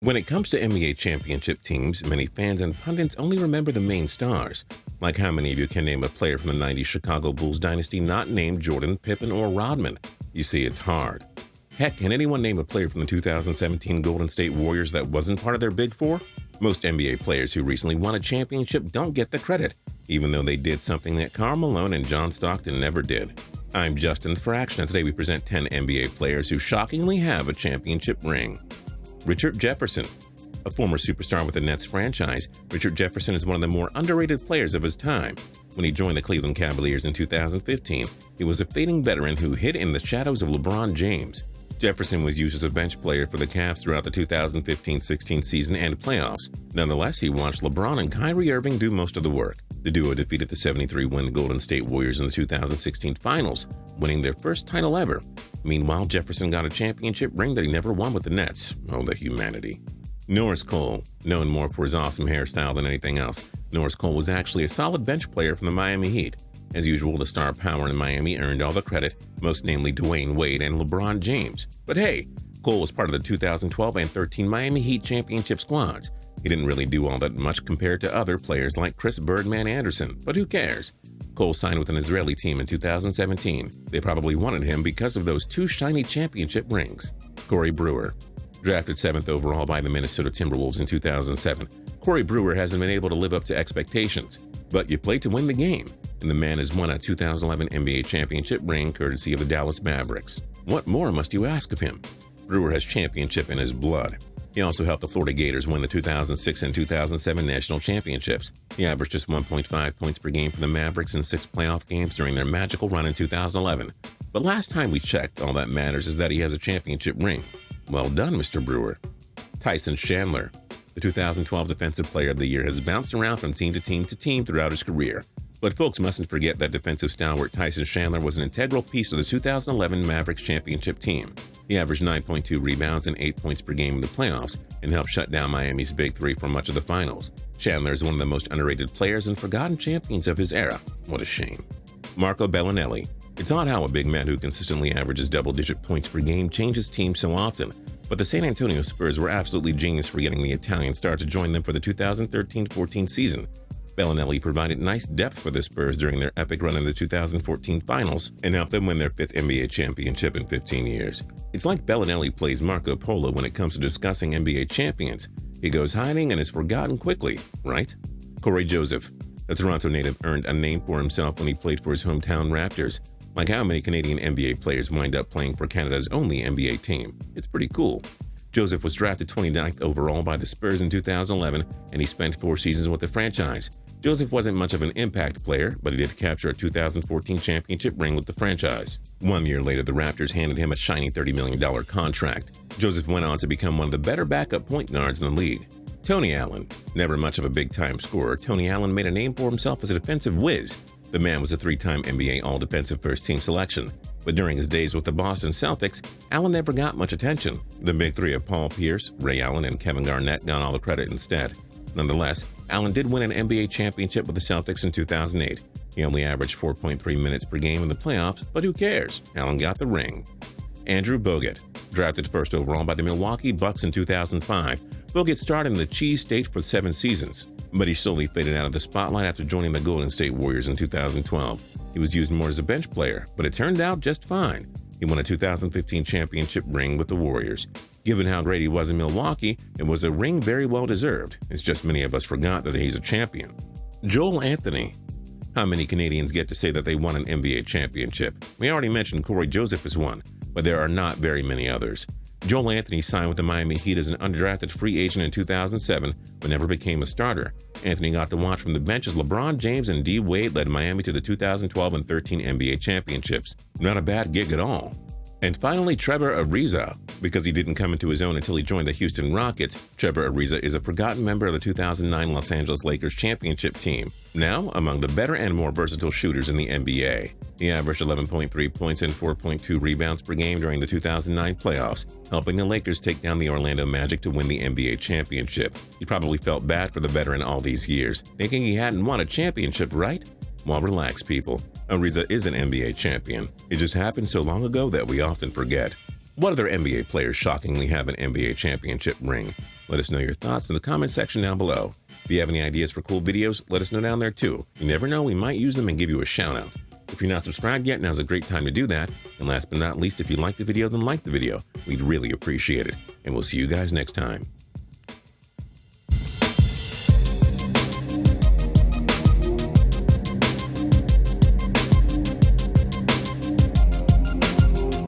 When it comes to NBA championship teams, many fans and pundits only remember the main stars. Like how many of you can name a player from the 90s Chicago Bulls dynasty not named Jordan, Pippen, or Rodman? You see, it's hard. Heck, can anyone name a player from the 2017 Golden State Warriors that wasn't part of their Big Four? Most NBA players who recently won a championship don't get the credit, even though they did something that Karl, Malone, and Stockton never did. I'm Justin for Action, and today we present 10 NBA players who shockingly have a championship ring. Richard Jefferson. A former superstar with the Nets franchise, Richard Jefferson is one of the more underrated players of his time. When he joined the Cleveland Cavaliers in 2015, he was a fading veteran who hid in the shadows of LeBron James. Jefferson was used as a bench player for the Cavs throughout the 2015-16 season and playoffs. Nonetheless, he watched LeBron and Kyrie Irving do most of the work. The duo defeated the 73-win Golden State Warriors in the 2016 Finals, winning their first title ever. Meanwhile, Jefferson got a championship ring that he never won with the Nets. Oh, the humanity. Norris Cole. Known more for his awesome hairstyle than anything else, Norris Cole was actually a solid bench player from the Miami Heat. As usual, the star power in Miami earned all the credit, most namely Dwayne Wade and LeBron James. But hey, Cole was part of the 2012 and 13 Miami Heat championship squads. He didn't really do all that much compared to other players like Chris Birdman Anderson, but who cares? Cole signed with an Israeli team in 2017. They probably wanted him because of those two shiny championship rings. Corey Brewer. Drafted 7th overall by the Minnesota Timberwolves in 2007, Corey Brewer hasn't been able to live up to expectations. But you play to win the game, and the man has won a 2011 NBA championship ring courtesy of the Dallas Mavericks. What more must you ask of him? Brewer has championship in his blood. He also helped the Florida Gators win the 2006 and 2007 national championships. He averaged just 1.5 points per game for the Mavericks in 6 playoff games during their magical run in 2011. But last time we checked, all that matters is that he has a championship ring. Well done, Mr. Brewer. Tyson Chandler. The 2012 Defensive Player of the Year has bounced around from team to team throughout his career. But folks mustn't forget that defensive stalwart Tyson Chandler was an integral piece of the 2011 Mavericks championship team. He averaged 9.2 rebounds and 8 points per game in the playoffs and helped shut down Miami's Big Three for much of the finals. Chandler is one of the most underrated players and forgotten champions of his era. What a shame. Marco Belinelli. It's odd how a big man who consistently averages double-digit points per game changes teams so often, but the San Antonio Spurs were absolutely genius for getting the Italian star to join them for the 2013-14 season. Belinelli provided nice depth for the Spurs during their epic run in the 2014 Finals and helped them win their 5th NBA championship in 15 years. It's like Belinelli plays Marco Polo when it comes to discussing NBA champions. He goes hiding and is forgotten quickly, right? Corey Joseph. The Toronto native earned a name for himself when he played for his hometown Raptors. Like how many Canadian NBA players wind up playing for Canada's only NBA team. It's pretty cool. Joseph was drafted 29th overall by the Spurs in 2011, and he spent 4 seasons with the franchise. Joseph wasn't much of an impact player, but he did capture a 2014 championship ring with the franchise. 1 year later, the Raptors handed him a shiny $30 million contract. Joseph went on to become one of the better backup point guards in the league. Tony Allen. Never much of a big-time scorer, Tony Allen made a name for himself as a defensive whiz. The man was a 3-time NBA All-Defensive First-Team selection. But during his days with the Boston Celtics, Allen never got much attention. The big three of Paul Pierce, Ray Allen, and Kevin Garnett got all the credit instead. Nonetheless, Allen did win an NBA championship with the Celtics in 2008. He only averaged 4.3 minutes per game in the playoffs, but who cares? Allen got the ring. Andrew Bogut. Drafted 1st overall by the Milwaukee Bucks in 2005, Bogut starred in the Cheese State for 7 seasons. But he slowly faded out of the spotlight after joining the Golden State Warriors in 2012. He was used more as a bench player, but it turned out just fine. He won a 2015 championship ring with the Warriors. Given how great he was in Milwaukee, it was a ring very well deserved. It's just many of us forgot that he's a champion. Joel Anthony. How many Canadians get to say that they won an NBA championship? We already mentioned Corey Joseph as one, but there are not very many others. Joel Anthony signed with the Miami Heat as an undrafted free agent in 2007, but never became a starter. Anthony got to watch from the bench as LeBron James and D. Wade led Miami to the 2012 and 13 NBA championships. Not a bad gig at all. And finally, Trevor Ariza. Because he didn't come into his own until he joined the Houston Rockets, Trevor Ariza is a forgotten member of the 2009 Los Angeles Lakers championship team, now among the better and more versatile shooters in the NBA. He averaged 11.3 points and 4.2 rebounds per game during the 2009 playoffs, helping the Lakers take down the Orlando Magic to win the NBA championship. He probably felt bad for the veteran all these years, thinking he hadn't won a championship, right? Well, relax, people. Ariza is an NBA champion. It just happened so long ago that we often forget. What other NBA players shockingly have an NBA championship ring? Let us know your thoughts in the comment section down below. If you have any ideas for cool videos, let us know down there too. You never know, we might use them and give you a shout out. If you're not subscribed yet, now's a great time to do that. And last but not least, if you liked the video, then like the video. We'd really appreciate it. And we'll see you guys next time.